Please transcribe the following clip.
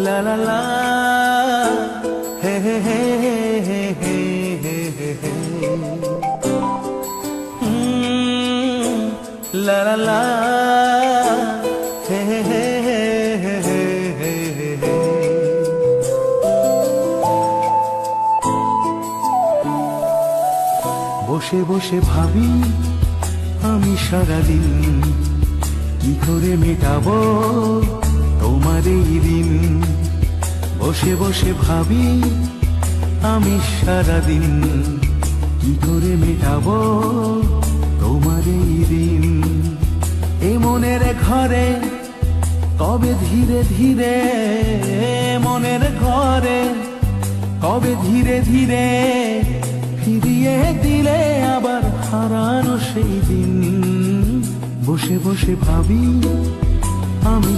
লা লা লা হে হে হে হে হে হে হে লা লা লা হে হে হে হে হে হে হে। বসে বসে ভাবি আমি সারাদিন কি করে মেটাবো তোমার এই দিন। বসে বসে ভাবি আমি সারাদিন কি করে মেটাবো তোমার এই দিন। এ মনের ঘরে কবে ধীরে ধীরে, মনের ঘরে কবে ধীরে ধীরে ফিরিয়ে দিলে আবার হারানো সেই দিন। বসে বসে ভাবি আমি